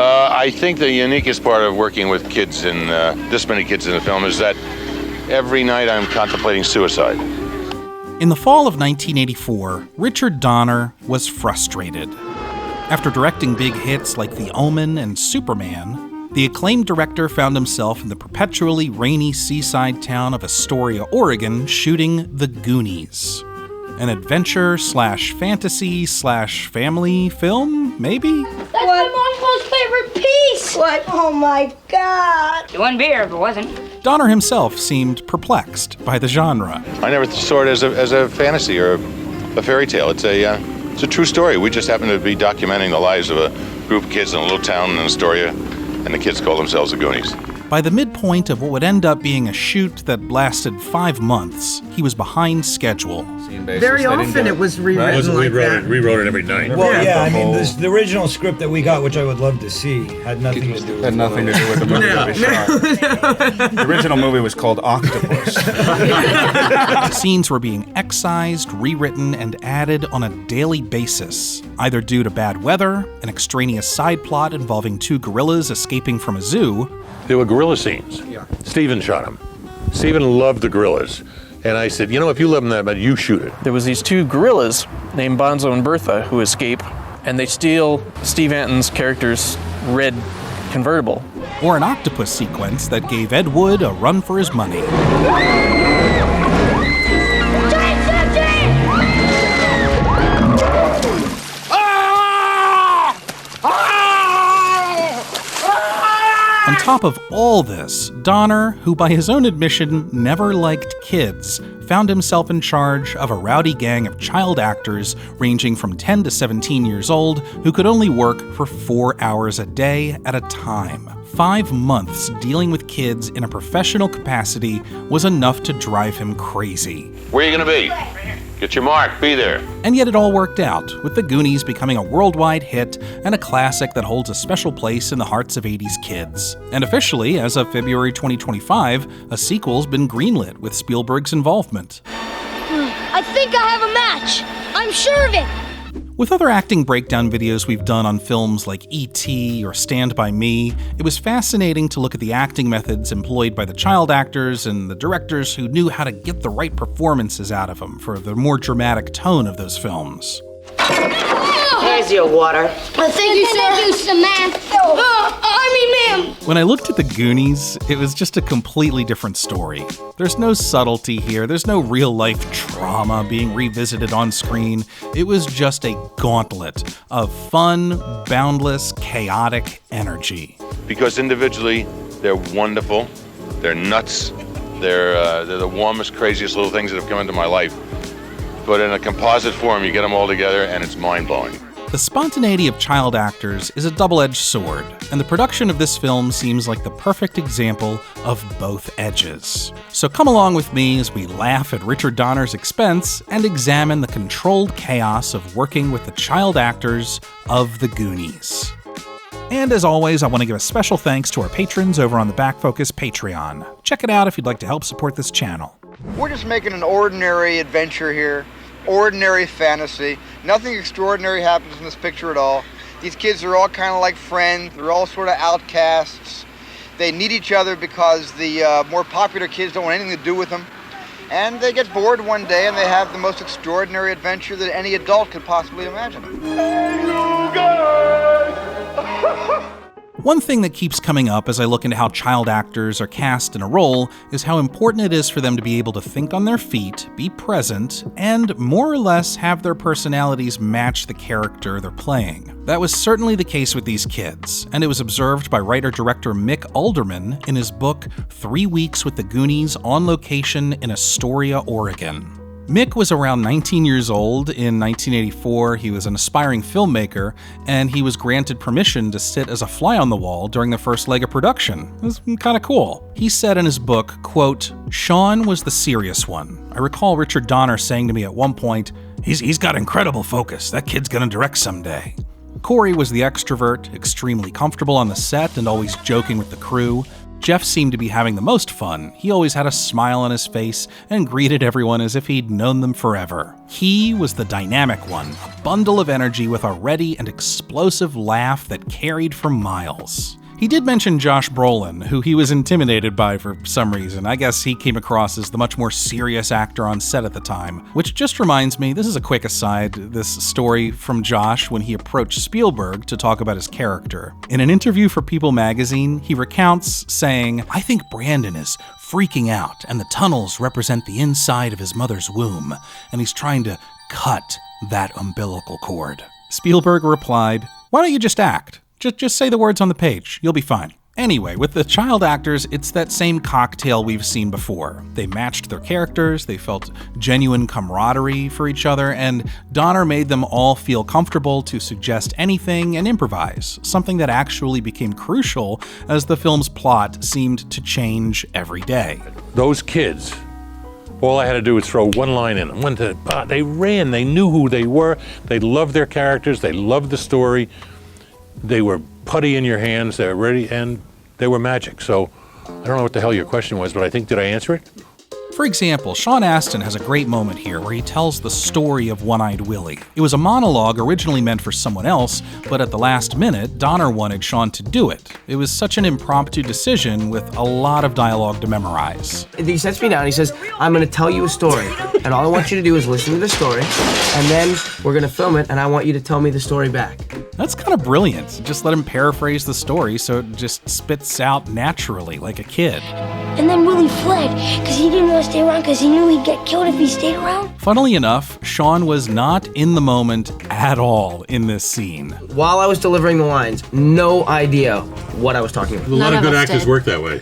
I think the uniquest part of working with kids and this many kids in the film is that every night I'm contemplating suicide. In the fall of 1984, Richard Donner was frustrated. After directing big hits like The Omen and Superman, the acclaimed director found himself in the perpetually rainy seaside town of Astoria, Oregon, shooting The Goonies. An adventure/fantasy/family film, maybe? That's my mom's most favorite piece! What? Oh my God! It wouldn't be here if it wasn't. Donner himself seemed perplexed by the genre. I never saw it as a fantasy or a fairy tale. It's a true story. We just happen to be documenting the lives of a group of kids in a little town in Astoria, and the kids call themselves the Goonies. By the midpoint of what would end up being a shoot that lasted 5 months, he was behind schedule. Very often it was rewritten like that. Rewrote it every night. Well, yeah, I mean, the original script that we got, which I would love to see, had nothing to do with the movie that we shot. The original movie was called Octopus. Scenes were being excised, rewritten, and added on a daily basis, either due to bad weather, an extraneous side plot involving 2 gorillas escaping from a zoo. There were gorilla scenes. Yeah. Steven shot them. Steven loved the gorillas. And I said, if you love them that much, you shoot it. There was these 2 gorillas named Bonzo and Bertha who escape, and they steal Steve Anton's character's red convertible. Or an octopus sequence that gave Ed Wood a run for his money. On top of all this, Donner, who by his own admission never liked kids, found himself in charge of a rowdy gang of child actors ranging from 10 to 17 years old who could only work for 4 hours a day at a time. 5 months dealing with kids in a professional capacity was enough to drive him crazy. Where are you going to be? Get your mark. Be there. And yet it all worked out, with The Goonies becoming a worldwide hit and a classic that holds a special place in the hearts of 80s kids. And officially, as of February 2025, a sequel's been greenlit with Spielberg's involvement. I think I have a match. I'm sure of it. With other acting breakdown videos we've done on films like E.T. or Stand By Me, it was fascinating to look at the acting methods employed by the child actors and the directors who knew how to get the right performances out of them for the more dramatic tone of those films. Here's your water. Thank you, sir. Thank you, Samantha. Ma'am. When I looked at The Goonies, it was just a completely different story. There's no subtlety here. There's no real-life trauma being revisited on screen. It was just a gauntlet of fun, boundless, chaotic energy. Because individually, they're wonderful. They're nuts. They're the warmest, craziest little things that have come into my life. But in a composite form, you get them all together, and it's mind-blowing. The spontaneity of child actors is a double-edged sword, and the production of this film seems like the perfect example of both edges. So come along with me as we laugh at Richard Donner's expense and examine the controlled chaos of working with the child actors of The Goonies. And as always, I want to give a special thanks to our patrons over on the Back Focus Patreon. Check it out if you'd like to help support this channel. We're just making an ordinary adventure here. Ordinary fantasy. Nothing extraordinary happens in this picture at all. These kids are all kind of like friends. They're all sort of outcasts. They need each other because the more popular kids don't want anything to do with them. And they get bored one day and they have the most extraordinary adventure that any adult could possibly imagine. Hey, you guys! One thing that keeps coming up as I look into how child actors are cast in a role is how important it is for them to be able to think on their feet, be present, and more or less have their personalities match the character they're playing. That was certainly the case with these kids, and it was observed by writer-director Mick Alderman in his book 3 Weeks with the Goonies on location in Astoria, Oregon. Mick was around 19 years old in 1984. He was an aspiring filmmaker, and he was granted permission to sit as a fly on the wall during the first leg of production. It was kind of cool. He said in his book, quote, "Sean was the serious one. I recall Richard Donner saying to me at one point, he's got incredible focus. That kid's gonna direct someday." Corey was the extrovert, extremely comfortable on the set and always joking with the crew. Jeff seemed to be having the most fun. He always had a smile on his face and greeted everyone as if he'd known them forever. He was the dynamic one, a bundle of energy with a ready and explosive laugh that carried for miles. He did mention Josh Brolin, who he was intimidated by for some reason. I guess he came across as the much more serious actor on set at the time. Which just reminds me, this is a quick aside, this story from Josh when he approached Spielberg to talk about his character. In an interview for People magazine, he recounts saying, "I think Brandon is freaking out, and the tunnels represent the inside of his mother's womb, and he's trying to cut that umbilical cord." Spielberg replied, "Why don't you just act? Just say the words on the page. You'll be fine." Anyway, with the child actors, it's that same cocktail we've seen before. They matched their characters, they felt genuine camaraderie for each other, and Donner made them all feel comfortable to suggest anything and improvise, something that actually became crucial as the film's plot seemed to change every day. Those kids, all I had to do was throw one line in. They ran, they knew who they were, they loved their characters, they loved the story. They were putty in your hands, they were ready, and they were magic. So I don't know what the hell your question was, but I think, did I answer it? For example, Sean Astin has a great moment here where he tells the story of One-Eyed Willie. It was a monologue originally meant for someone else, but at the last minute, Donner wanted Sean to do it. It was such an impromptu decision with a lot of dialogue to memorize. He sets me down, he says, "I'm gonna tell you a story, and all I want you to do is listen to the story, and then we're gonna film it, and I want you to tell me the story back." That's kind of brilliant. Just let him paraphrase the story so it just spits out naturally, like a kid. And then Willie fled, because he didn't want to stay around, because he knew he'd get killed if he stayed around. Funnily enough, Sean was not in the moment at all in this scene. While I was delivering the lines, no idea what I was talking about. A lot of good actors work that way.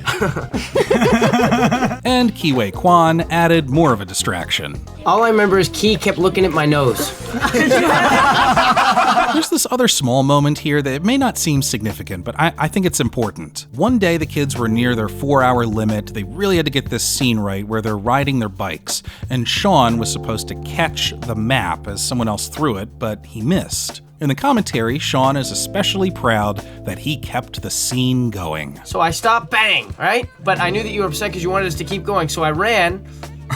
And Huy Quan added more of a distraction. All I remember is Key kept looking at my nose. There's this other small moment here that may not seem significant, but I think it's important. One day the kids were near their 4-hour limit. They really had to get this scene right where they're riding their bikes, and Sean was supposed to catch the map as someone else threw it, but he missed. In the commentary, Sean is especially proud that he kept the scene going. So I stopped, bang, right? But I knew that you were upset because you wanted us to keep going, so I ran,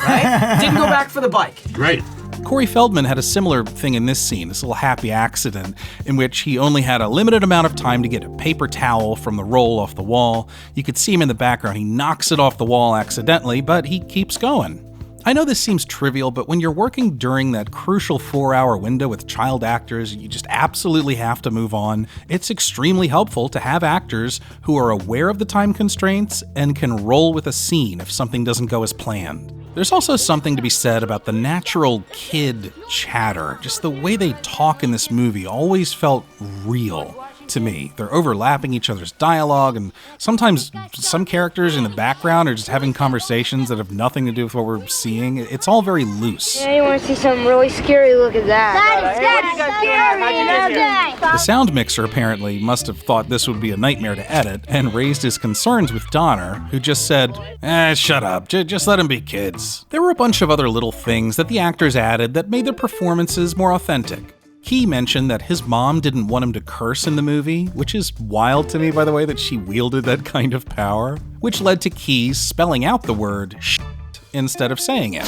right? Didn't go back for the bike. Right. Corey Feldman had a similar thing in this scene, this little happy accident in which he only had a limited amount of time to get a paper towel from the roll off the wall. You could see him in the background. He knocks it off the wall accidentally, but he keeps going. I know this seems trivial, but when you're working during that crucial 4-hour window with child actors, you just absolutely have to move on. It's extremely helpful to have actors who are aware of the time constraints and can roll with a scene if something doesn't go as planned. There's also something to be said about the natural kid chatter. Just the way they talk in this movie always felt real to me. They're overlapping each other's dialogue, and sometimes some characters in the background are just having conversations that have nothing to do with what we're seeing. It's all very loose. Yeah, you want to see something really scary? Look at that. The sound mixer apparently must have thought this would be a nightmare to edit and raised his concerns with Donner, who just said, shut up, just let them be kids. There were a bunch of other little things that the actors added that made their performances more authentic. Key mentioned that his mom didn't want him to curse in the movie, which is wild to me, by the way, that she wielded that kind of power, which led to Key spelling out the word shit instead of saying it.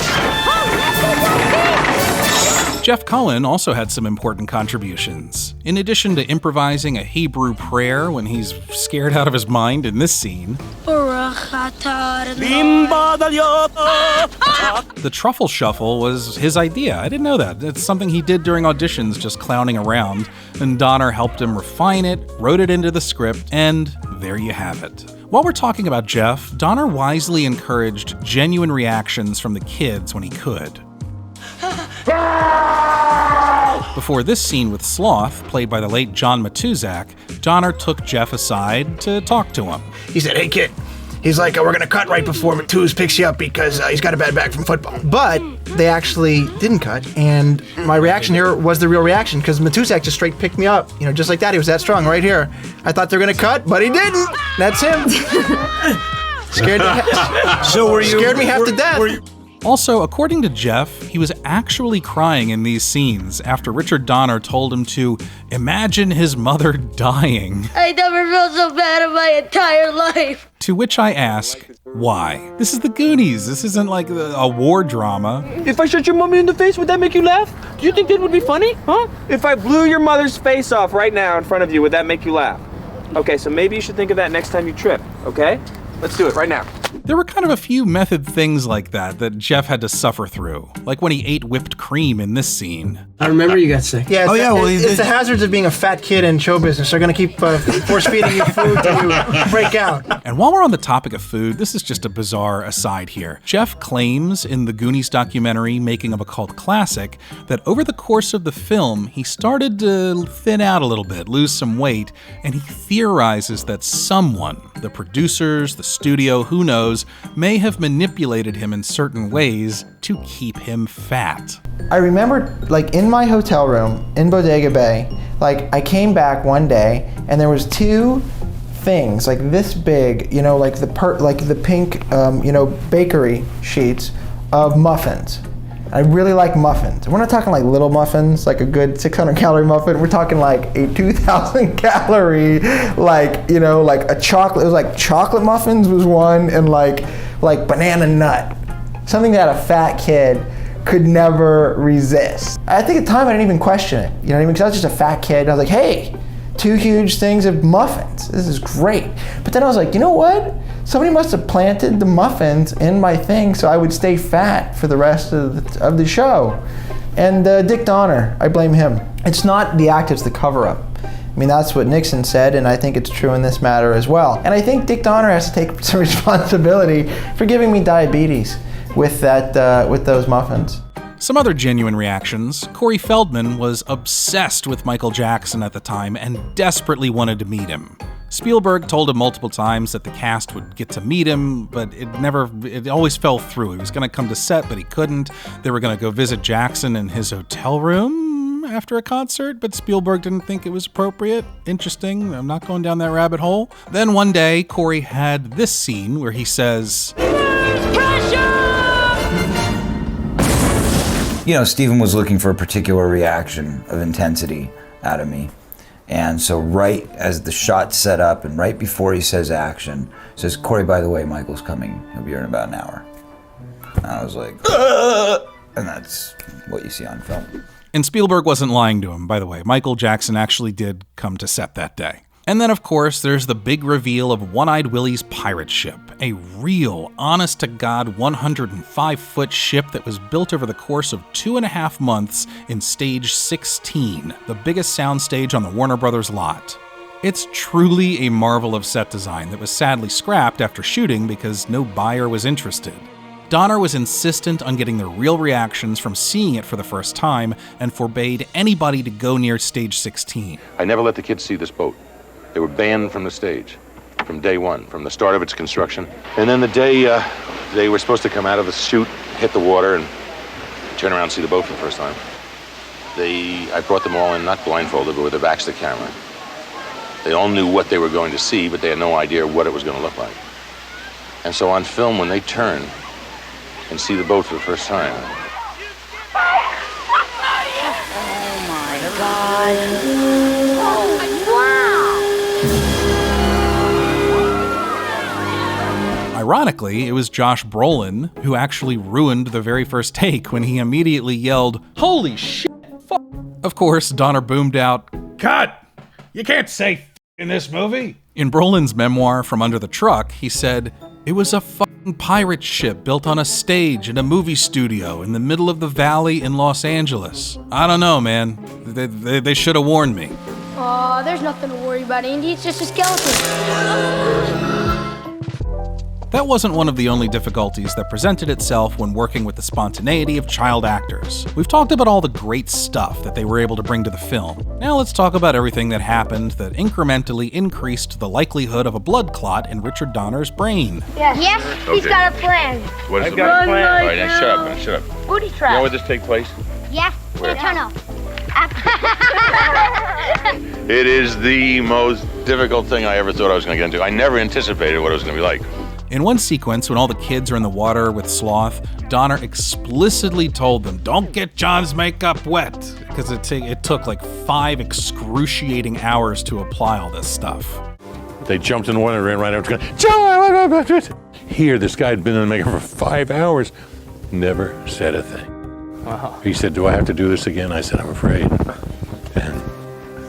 Jeff Cohen also had some important contributions. In addition to improvising a Hebrew prayer when he's scared out of his mind in this scene, the truffle shuffle was his idea. I didn't know that. It's something he did during auditions, just clowning around, and Donner helped him refine it, wrote it into the script, and there you have it. While we're talking about Jeff, Donner wisely encouraged genuine reactions from the kids when he could. Before this scene with Sloth, played by the late John Matuzak, Donner took Jeff aside to talk to him. He said, "Hey kid," he's like, "we're gonna cut right before Matuz picks you up because he's got a bad back from football." But they actually didn't cut, and my reaction here was the real reaction because Matuzak just straight picked me up, just like that. He was that strong right here. I thought they were gonna cut, but he didn't. That's him. Scared me half to death. Also, according to Jeff, he was actually crying in these scenes after Richard Donner told him to imagine his mother dying. I never felt so bad in my entire life. To which I ask, why? This is the Goonies. This isn't like a war drama. If I shot your mommy in the face, would that make you laugh? Do you think that would be funny? Huh? If I blew your mother's face off right now in front of you, would that make you laugh? Okay, so maybe you should think of that next time you trip, okay? Let's do it right now. There were kind of a few method things like that Jeff had to suffer through, like when he ate whipped cream in this scene. I remember you got sick. Yeah, it's the hazards of being a fat kid in show business. They're going to keep force-feeding you food till you break out. And while we're on the topic of food, this is just a bizarre aside here. Jeff claims in the Goonies documentary, Making of a Cult Classic, that over the course of the film, he started to thin out a little bit, lose some weight, and he theorizes that someone, the producers, the studio, who knows, may have manipulated him in certain ways to keep him fat. I remember, like, in my hotel room in Bodega Bay, like, I came back one day and there was two things, like this big, you know, like the pink, bakery sheets of muffins. I really like muffins. We're not talking like little muffins, like a good 600 calorie muffin. We're talking like a 2,000 calorie, like a chocolate. It was like chocolate muffins was one, and like banana nut. Something that a fat kid could never resist. I think at the time I didn't even question it. You know what I mean? Because I was just a fat kid. I was like, hey, 2 huge things of muffins. This is great. But then I was like, you know what? Somebody must have planted the muffins in my thing so I would stay fat for the rest of the show. And Dick Donner, I blame him. It's not the act, it's the cover-up. I mean, that's what Nixon said, and I think it's true in this matter as well. And I think Dick Donner has to take some responsibility for giving me diabetes with those muffins. Some other genuine reactions. Corey Feldman was obsessed with Michael Jackson at the time and desperately wanted to meet him. Spielberg told him multiple times that the cast would get to meet him, but it always fell through. He was going to come to set, but he couldn't. They were going to go visit Jackson in his hotel room after a concert, but Spielberg didn't think it was appropriate. Interesting. I'm not going down that rabbit hole. Then one day, Corey had this scene where he says, You know, Stephen was looking for a particular reaction of intensity out of me. And so right as the shot's set up and right before he says action, says, Corey, by the way, Michael's coming. He'll be here in about an hour. And I was like, and that's what you see on film. And Spielberg wasn't lying to him, by the way. Michael Jackson actually did come to set that day. And then, of course, there's the big reveal of One-Eyed Willie's pirate ship, a real, honest-to-God 105-foot ship that was built over the course of 2.5 months in Stage 16, the biggest soundstage on the Warner Brothers lot. It's truly a marvel of set design that was sadly scrapped after shooting because no buyer was interested. Donner was insistent on getting the real reactions from seeing it for the first time and forbade anybody to go near Stage 16. I never let the kids see this boat. They were banned from the stage from day one, from the start of its construction. And then the day they were supposed to come out of the chute, hit the water, and turn around and see the boat for the first time, I brought them all in, not blindfolded, but with their backs to the camera. They all knew what they were going to see, but they had no idea what it was going to look like. And so on film, when they turn and see the boat for the first time. Oh my God. Ironically, it was Josh Brolin who actually ruined the very first take when he immediately yelled, "Holy shit, fuck." Of course, Donner boomed out, "Cut! You can't say f*** in this movie." In Brolin's memoir, From Under the Truck, he said, "It was a fucking pirate ship built on a stage in a movie studio in the middle of the valley in Los Angeles. I don't know, man. They should have warned me." Aw, there's nothing to worry about, Andy. It's just a skeleton. That wasn't one of the only difficulties that presented itself when working with the spontaneity of child actors. We've talked about all the great stuff that they were able to bring to the film. Now let's talk about everything that happened that incrementally increased the likelihood of a blood clot in Richard Donner's brain. Yes, he's Okay. got a plan. What is I've got a plan. All right, now shut up, man, shut up. Booty You know trap. where this take place? Yeah, Where? tunnel. It is the most difficult thing I ever thought I was going to get into. I never anticipated what it was going to be like. In one sequence, when all the kids are in the water with Sloth, Donner explicitly told them, "Don't get John's makeup wet," because it took like 5 excruciating hours to apply all this stuff. They jumped in the water and ran right after John. Here, this guy had been in the makeup for 5 hours, never said a thing. Wow. He said, "Do I have to do this again?" I said, "I'm afraid." And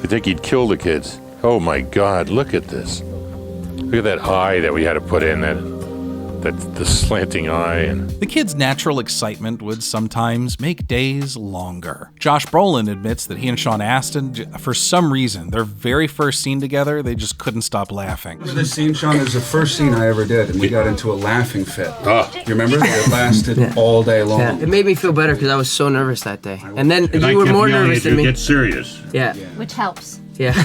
I think he'd kill the kids. Oh my God, look at this. Look at that eye that we had to put in, the slanting eye. And the kids' natural excitement would sometimes make days longer. Josh Brolin admits that he and Sean Astin, for some reason, their very first scene together, they just couldn't stop laughing. This scene, Sean, is the first scene I ever did, and we got into a laughing fit. You remember? It lasted all day long. Yeah. It made me feel better because I was so nervous that day. And then you were more nervous than me. Get serious. Yeah. Which helps. Yeah.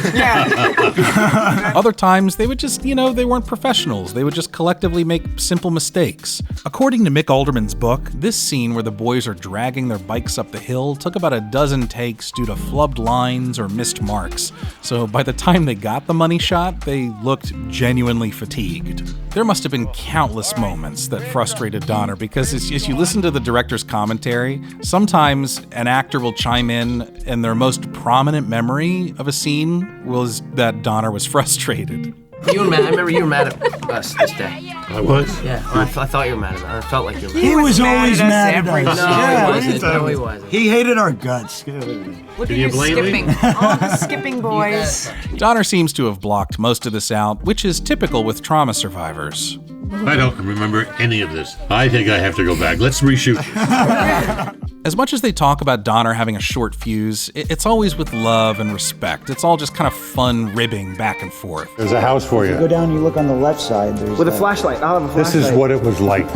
Other times, they would just, they weren't professionals. They would just collectively make simple mistakes. According to Mick Alderman's book, this scene where the boys are dragging their bikes up the hill took about a dozen takes due to flubbed lines or missed marks. So by the time they got the money shot, they looked genuinely fatigued. There must have been countless moments that frustrated Donner because as you listen to the director's commentary, sometimes an actor will chime in and their most prominent memory of a scene was that Donner was frustrated. You were mad. I remember you were mad at us this day. I was? Yeah, I thought you were mad at us. I felt like you were mad. He was always mad at us. No, he wasn't. He hated our guts. Look Can at you you blame skipping. me? All the skipping boys. Donner seems to have blocked most of this out, which is typical with trauma survivors. I don't remember any of this. I think I have to go back. Let's reshoot this. As much as they talk about Donner having a short fuse, it's always with love and respect. It's all just kind of fun ribbing back and forth. There's a house for you. Go down, you look on the left side. There's With a flashlight. I'll have a flashlight. This is what it was like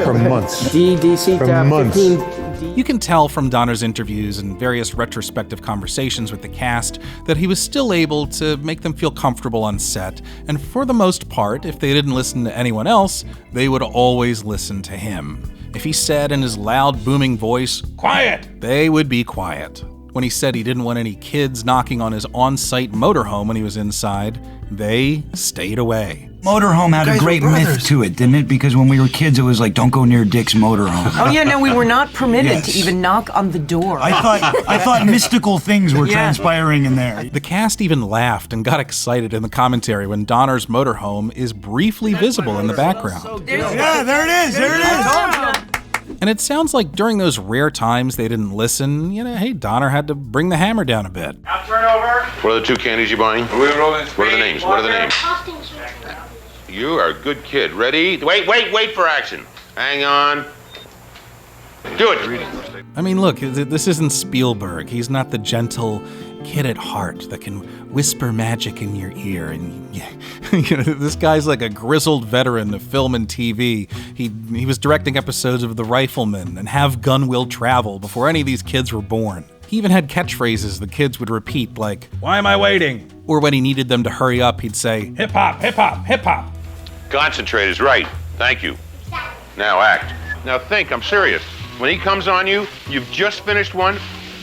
for months. DC For tab months. 15. You can tell from Donner's interviews and various retrospective conversations with the cast that he was still able to make them feel comfortable on set, and for the most part, if they didn't listen to anyone else, they would always listen to him. If he said in his loud, booming voice, "Quiet!" they would be quiet. When he said he didn't want any kids knocking on his on-site motorhome when he was inside, they stayed away. Motorhome had a great myth to it, didn't it? Because when we were kids, it was like, don't go near Dick's motorhome. Oh yeah, no, we were not permitted to even knock on the door. I thought mystical things were transpiring in there. The cast even laughed and got excited in the commentary when Donner's motorhome is briefly visible in the background. Yeah, there it is. There it is. And it sounds like during those rare times they didn't listen, hey, Donner had to bring the hammer down a bit. Now turn over. What are the 2 candies you're buying? What are the names? What are the names? You are a good kid. Ready? Wait for action. Hang on. Do it. I mean, look, this isn't Spielberg. He's not the gentle kid at heart that can whisper magic in your ear. And this guy's like a grizzled veteran of film and TV. He was directing episodes of The Rifleman and Have Gun Will Travel before any of these kids were born. He even had catchphrases the kids would repeat like, "Why am I waiting?" Or when he needed them to hurry up, he'd say, "Hip hop, hip hop, hip hop." Concentrate is right. Thank you. Now act. Now think, I'm serious. When he comes on you, you've just finished one,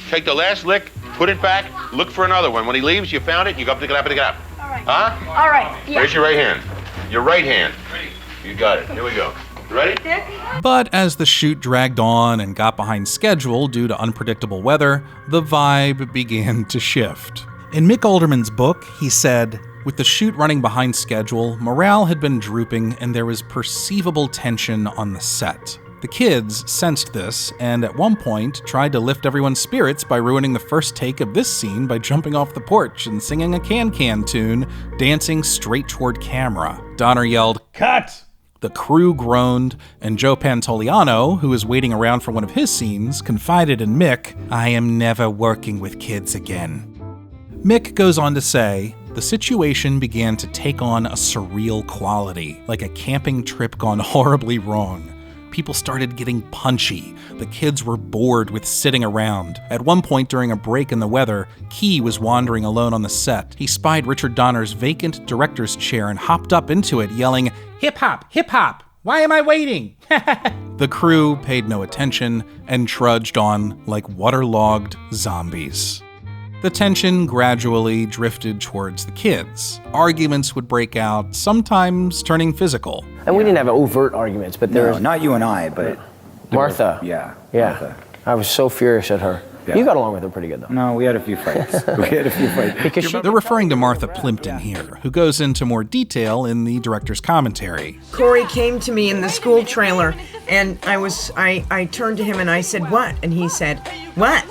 take the last lick, put it back, look for another one. When he leaves, you found it, you go up, pick it up, pick it up. All right. Huh? All right. Yeah. Raise your right hand. Your right hand. You got it. Here we go. Ready? But as the shoot dragged on and got behind schedule due to unpredictable weather, the vibe began to shift. In Mick Alderman's book, he said, with the shoot running behind schedule, morale had been drooping and there was perceivable tension on the set. The kids sensed this and at one point tried to lift everyone's spirits by ruining the first take of this scene by jumping off the porch and singing a can-can tune, dancing straight toward camera. Donner yelled, "Cut!" The crew groaned, and Joe Pantoliano, who was waiting around for one of his scenes, confided in Mick, "I am never working with kids again." Mick goes on to say, the situation began to take on a surreal quality, like a camping trip gone horribly wrong. People started getting punchy. The kids were bored with sitting around. At one point during a break in the weather, Key was wandering alone on the set. He spied Richard Donner's vacant director's chair and hopped up into it, yelling, "Hip hop, hip hop! Why am I waiting?" The crew paid no attention and trudged on like waterlogged zombies. The tension gradually drifted towards the kids. Arguments would break out, sometimes turning physical. And we didn't have overt arguments, but there was... not you and I, but... Martha. Yeah. Martha. I was so furious at her. Yeah. You got along with her pretty good, though. No, we had a few fights. Because They're referring to Martha Plimpton here, who goes into more detail in the director's commentary. Corey came to me in the school trailer, and I turned to him and I said, "What?" And he said, "What?"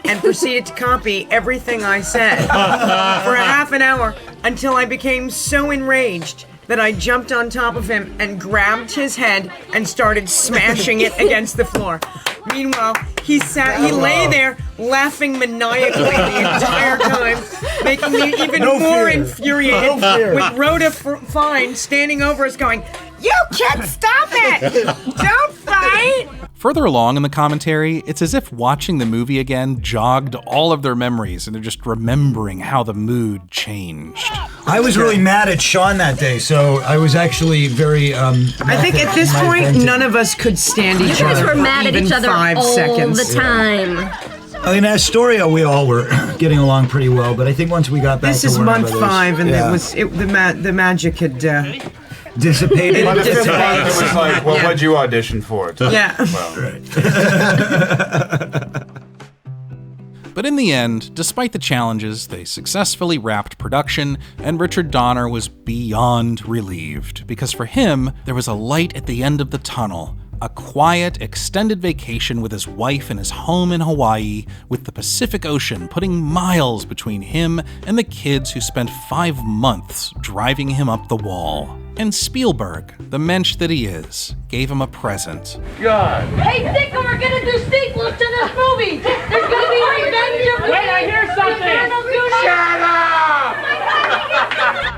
And proceeded to copy everything I said for a half an hour until I became so enraged that I jumped on top of him and grabbed his head and started smashing it against the floor. Meanwhile, he lay there laughing maniacally the entire time, making me even more infuriated, with Rhoda Fine standing over us going, "You kids, stop it! Don't fight!" Further along in the commentary, it's as if watching the movie again jogged all of their memories and they're just remembering how the mood changed. I was really mad at Sean that day, so I was actually very. I think at this point, none of us could stand each other. You guys were mad at each other 5 all seconds. the time. In Astoria, we all were getting along pretty well, but I think once we got back This to is Warner month Brothers, 5, and yeah. the magic had. Dissipated. By the fifth It was like, well, what'd you audition for? Yeah. Well, But in the end, despite the challenges, they successfully wrapped production, and Richard Donner was beyond relieved, because for him, there was a light at the end of the tunnel. A quiet, extended vacation with his wife in his home in Hawaii, with the Pacific Ocean putting miles between him and the kids who spent 5 months driving him up the wall. And Spielberg, the mensch that he is, gave him a present. God. Hey, Thicko, we're gonna do sequels to this movie. There's gonna be Revenge of the Wait, I hear something. Shut up!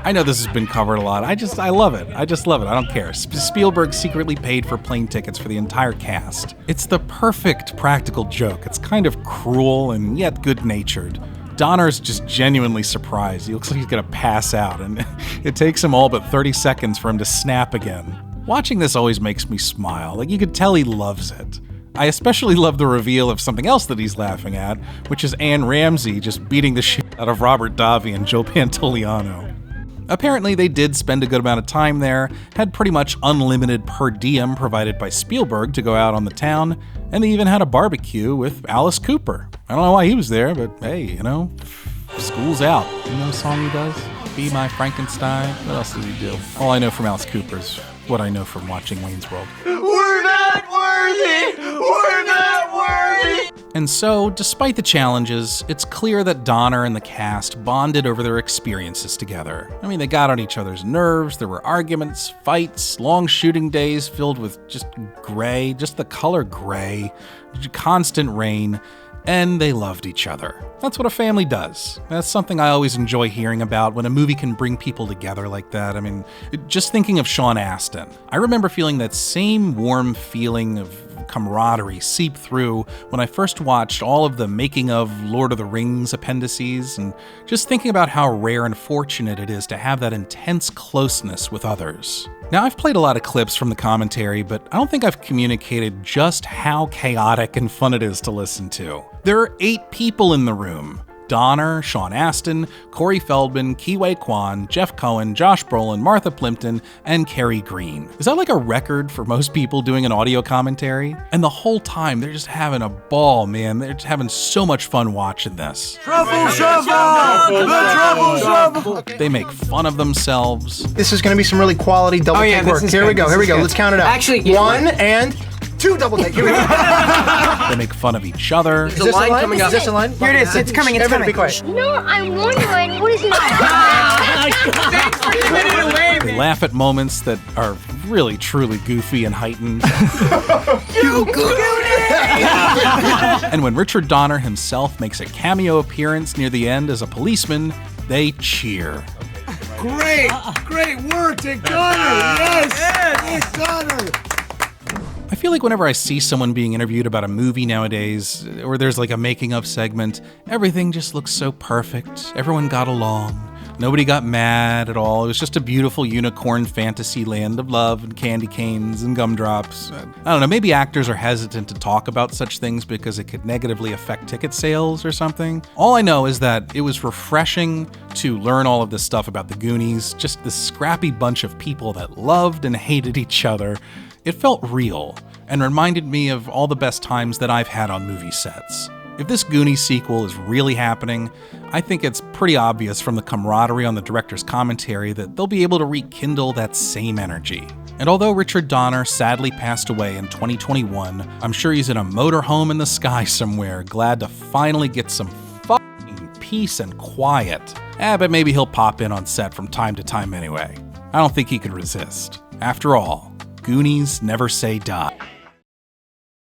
I know this has been covered a lot. I love it. I just love it. I don't care. Spielberg secretly paid for plane tickets for the entire cast. It's the perfect practical joke. It's kind of cruel and yet good-natured. Donner's just genuinely surprised. He looks like he's gonna pass out, and it takes him all but 30 seconds for him to snap again. Watching this always makes me smile. Like, you could tell he loves it. I especially love the reveal of something else that he's laughing at, which is Anne Ramsey just beating the shit out of Robert Davi and Joe Pantoliano. Apparently, they did spend a good amount of time there, had pretty much unlimited per diem provided by Spielberg to go out on the town, and they even had a barbecue with Alice Cooper. I don't know why he was there, but hey, you know, school's out. You know the song he does? Be My Frankenstein? What else does he do? All I know from Alice Cooper is what I know from watching Wayne's World. We're not worthy! We're not worthy! And so, despite the challenges, it's clear that Donner and the cast bonded over their experiences together. I mean, they got on each other's nerves, there were arguments, fights, long shooting days filled with just gray, just the color gray, constant rain, and they loved each other. That's what a family does. That's something I always enjoy hearing about when a movie can bring people together like that. I mean, just thinking of Sean Astin, I remember feeling that same warm feeling of camaraderie seep through when I first watched all of the making of Lord of the Rings appendices, and just thinking about how rare and fortunate it is to have that intense closeness with others. Now, I've played a lot of clips from the commentary, but I don't think I've communicated just how chaotic and fun it is to listen to. There are 8 people in the room. Donner, Sean Astin, Corey Feldman, Huy Quan, Jeff Cohen, Josh Brolin, Martha Plimpton, and Kerri Green. Is that like a record for most people doing an audio commentary? And the whole time, they're just having a ball, man. They're just having so much fun watching this. Truffle shuffle! The truffle shuffle! They make fun of themselves. This is going to be some really quality double take work. Here we go. Let's count it out. Actually, 1 and 2 double take. Here we go. They make fun of each other. Is this a line coming up? Is this a line? Here it is. It's coming. It's Everybody coming. be quiet. No, I'm wondering, what is it? Thanks for giving it away, They man. laugh at moments that are really, truly goofy and heightened. You Goonies! And when Richard Donner himself makes a cameo appearance near the end as a policeman, they cheer. Great work to Donner! Yes, Donner! I feel like whenever I see someone being interviewed about a movie nowadays, or there's like a making of segment, everything just looks so perfect. Everyone got along. Nobody got mad at all. It was just a beautiful unicorn fantasy land of love and candy canes and gumdrops. I don't know, maybe actors are hesitant to talk about such things because it could negatively affect ticket sales or something. All I know is that it was refreshing to learn all of this stuff about the Goonies, just this scrappy bunch of people that loved and hated each other. It felt real and reminded me of all the best times that I've had on movie sets. If this Goonies sequel is really happening, I think it's pretty obvious from the camaraderie on the director's commentary that they'll be able to rekindle that same energy. And although Richard Donner sadly passed away in 2021, I'm sure he's in a motorhome in the sky somewhere, glad to finally get some fucking peace and quiet. But maybe he'll pop in on set from time to time anyway. I don't think he could resist. After all, Goonies never say die.